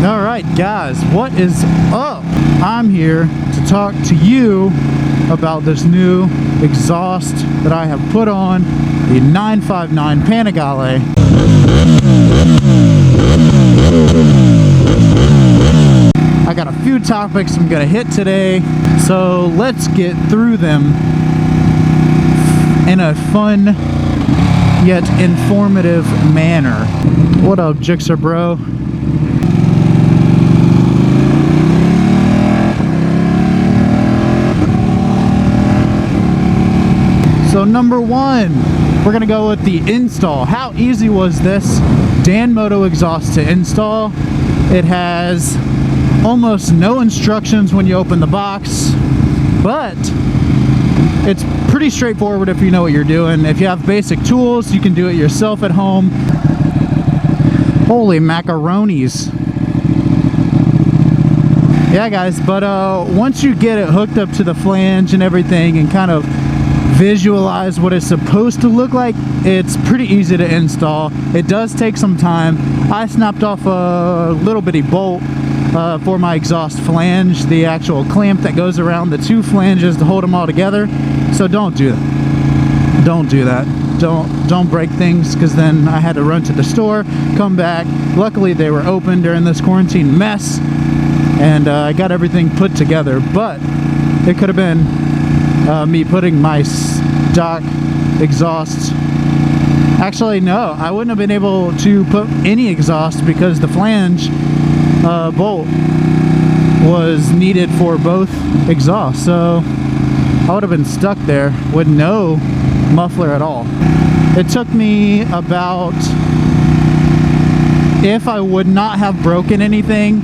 Alright guys, what is up? I'm here to talk to you about this new exhaust that I have put on the 959 Panigale. I got a few topics I'm gonna hit today, so let's get through them in a fun yet informative manner. What up, Jixer bro? So number one, we're gonna go with the install. How easy was this Danmoto exhaust to install? It has almost no instructions when you open the box, but it's pretty straightforward if you know what you're doing. If you have basic tools, you can do it yourself at home. Holy macaronis. Yeah guys, but once you get it hooked up to the flange and everything and kind of visualize what it's supposed to look like, it's pretty easy to install. It does take some time. I snapped off a little bitty bolt for my exhaust flange, the actual clamp that goes around the two flanges to hold them all together. So don't do that. Don't do that. Don't break things, because then I had to run to the store, come back. Luckily they were open during this quarantine mess, and I got everything put together. But it could have been me putting my stock exhaust. Actually, no, I wouldn't have been able to put any exhaust because the flange bolt was needed for both exhausts. So I would have been stuck there with no muffler at all. It took me about, if I would not have broken anything,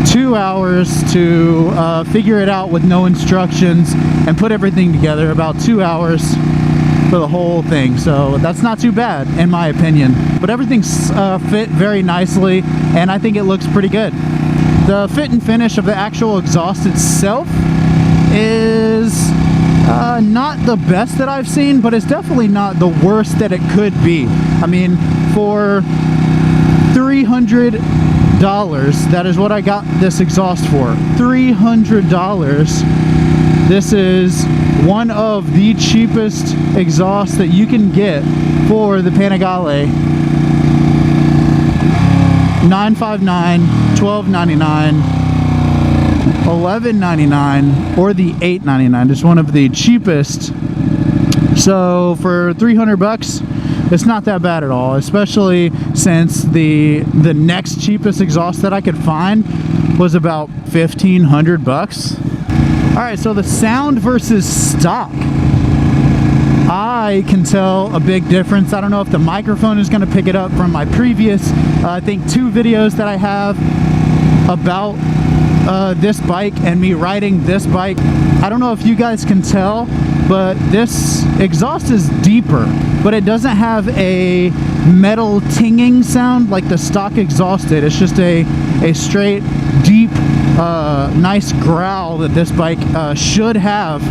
2 hours to figure it out with no instructions and put everything together. About 2 hours for the whole thing, so that's not too bad in my opinion. But everything's fit very nicely, and I think it looks pretty good. The fit and finish of the actual exhaust itself is not the best that I've seen, but it's definitely not the worst that it could be. I mean, for $300, that is what I got this exhaust for. $300. This is one of the cheapest exhausts that you can get for the Panigale. 959, $12.99, $11.99, or the $8.99. It's one of the cheapest. So for 300 bucks, it's not that bad at all, especially since the next cheapest exhaust that I could find was about 1,500 bucks. All right, so the sound versus stock. I can tell a big difference. I don't know if the microphone is going to pick it up from my previous, I think 2 videos that I have about this bike and me riding this bike. I don't know if you guys can tell, but this exhaust is deeper, but it doesn't have a metal tinging sound like the stock exhaust did. It's just a straight, deep, nice growl that this bike should have.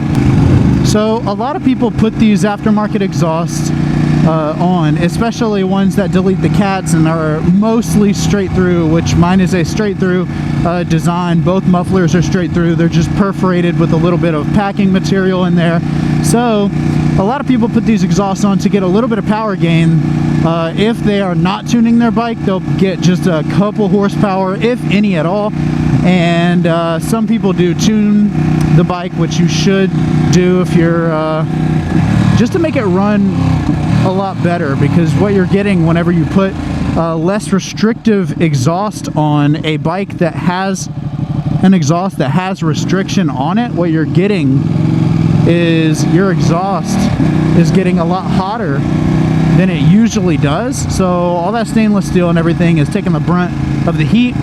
So a lot of people put these aftermarket exhausts on, especially ones that delete the cats and are mostly straight through, which mine is a straight through design. Both mufflers are straight through. They're just perforated with a little bit of packing material in there. So a lot of people put these exhausts on to get a little bit of power gain. If they are not tuning their bike, they'll get just a couple horsepower, if any at all. And some people do tune the bike, which you should do if you're just to make it run a lot better, because what you're getting whenever you put less restrictive exhaust on a bike that has an exhaust that has restriction on it, what you're getting is your exhaust is getting a lot hotter than it usually does. So all that stainless steel and everything is taking the brunt of the heat,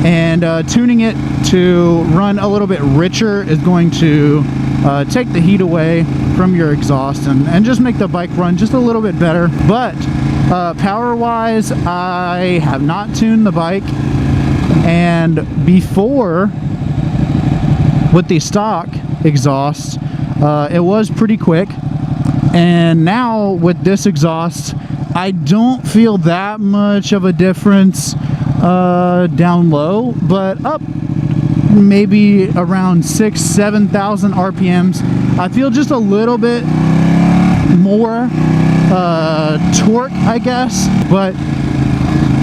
and tuning it to run a little bit richer is going to take the heat away from your exhaust and just make the bike run just a little bit better. But power wise, I have not tuned the bike, and before with the stock exhaust it was pretty quick, and now with this exhaust I don't feel that much of a difference. down low, but up maybe around 6,000-7,000 RPMs. I feel just a little bit more torque, I guess, but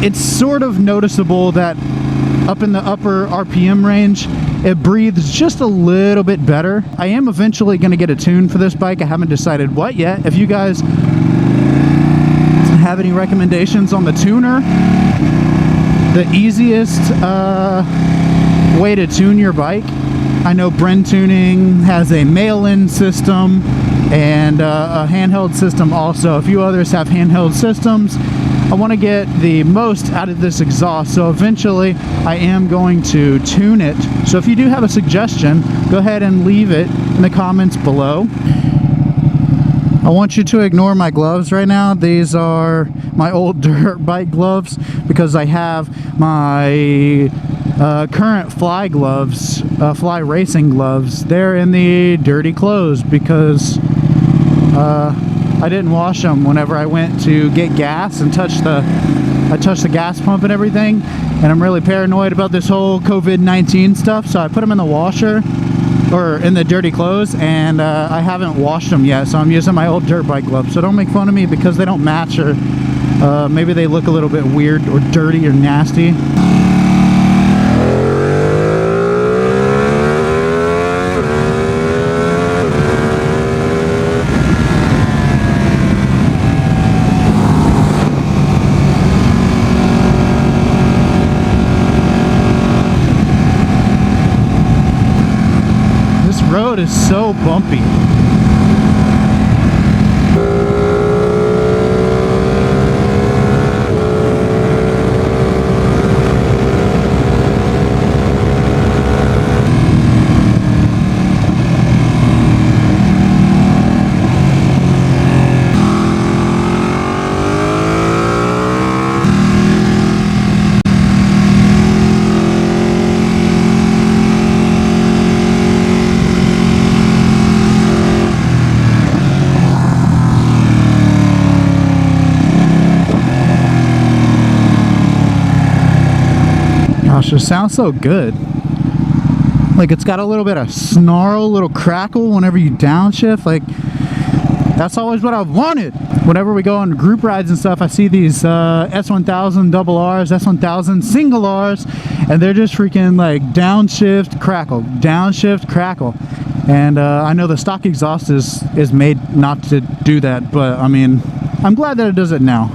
it's sort of noticeable that up in the upper RPM range, it breathes just a little bit better. I am eventually going to get a tune for this bike. I haven't decided what yet. If you guys have any recommendations on the tuner, the easiest way to tune your bike, I know Bren Tuning has a mail-in system and a handheld system also. A few others have handheld systems. I want to get the most out of this exhaust, so eventually I am going to tune it. So if you do have a suggestion, go ahead and leave it in the comments below. I want you to ignore my gloves right now. These are my old dirt bike gloves because I have my current fly gloves, fly racing gloves. They're in the dirty clothes because I didn't wash them whenever I went to get gas and touched the gas pump and everything, and I'm really paranoid about this whole COVID-19 stuff, so I put them in the washer, or in the dirty clothes, and I haven't washed them yet, so I'm using my old dirt bike gloves. So don't make fun of me because they don't match, or maybe they look a little bit weird or dirty or nasty. Road is so bumpy. Gosh, it sounds so good. Like, it's got a little bit of snarl, a little crackle whenever you downshift. Like, that's always what I've wanted. Whenever we go on group rides and stuff, I see these S1000 double Rs, S1000 single Rs, and they're just freaking like downshift, crackle, downshift, crackle. And I know the stock exhaust is made not to do that, but I mean, I'm glad that it does it now.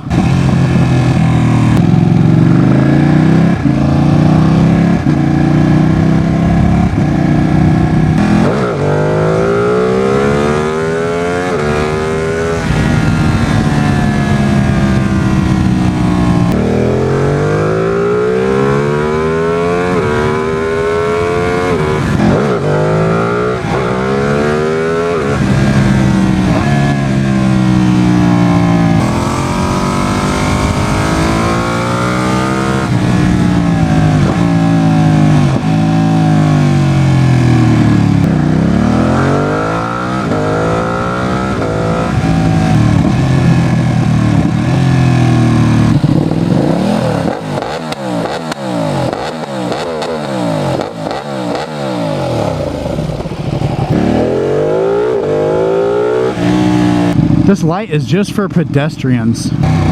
This light is just for pedestrians.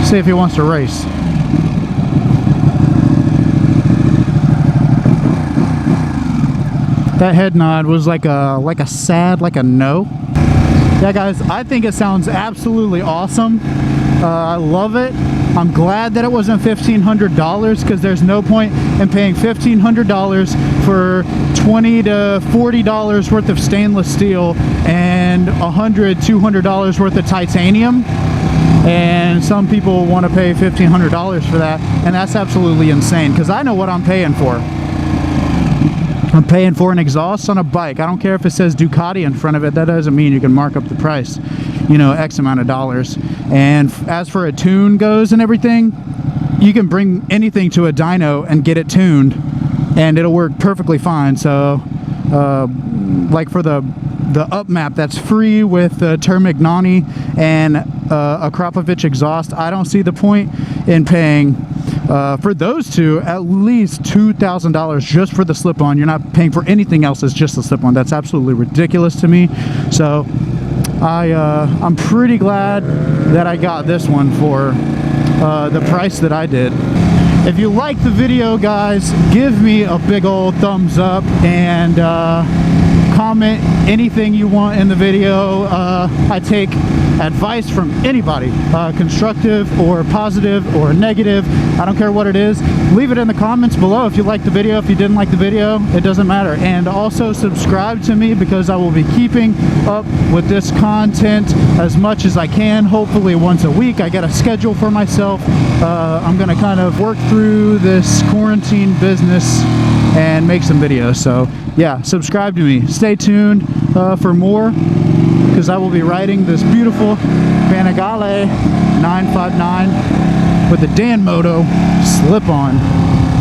See if he wants to race. That head nod was like a sad, like a no. Yeah, guys, I think it sounds absolutely awesome. I love it. I'm glad that it wasn't $1,500 because there's no point in paying $1,500 for $20 to $40 worth of stainless steel and $100, $200 worth of titanium. And some people want to pay $1,500 for that, and that's absolutely insane because I know what I'm paying for. I'm paying for an exhaust on a bike. I don't care if it says Ducati in front of it. That doesn't mean you can mark up the price, you know, X amount of dollars. And as for a tune goes and everything, you can bring anything to a dyno and get it tuned and it'll work perfectly fine. So like for the up map that's free with the Termignani and a Krapovich exhaust, I don't see the point in paying For those two, at least $2,000 just for the slip-on. You're not paying for anything else, it's just the slip-on. That's absolutely ridiculous to me. So I'm pretty glad that I got this one for the price that I did. If you like the video, guys, give me a big old thumbs up and comment anything you want in the video. I take advice from anybody, constructive or positive or negative. I don't care what it is. Leave it in the comments below if you liked the video. If you didn't like the video, it doesn't matter. And also subscribe to me, because I will be keeping up with this content as much as I can, hopefully once a week. I got a schedule for myself. I'm gonna kind of work through this quarantine business and make some videos. So yeah, subscribe to me. Stay tuned for more, because I will be riding this beautiful Panigale 959 with the Danmoto slip-on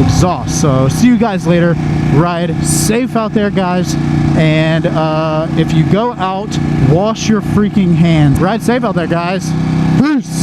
exhaust. So see you guys later. Ride safe out there, guys, and if you go out, wash your freaking hands. Ride safe out there, guys. Peace.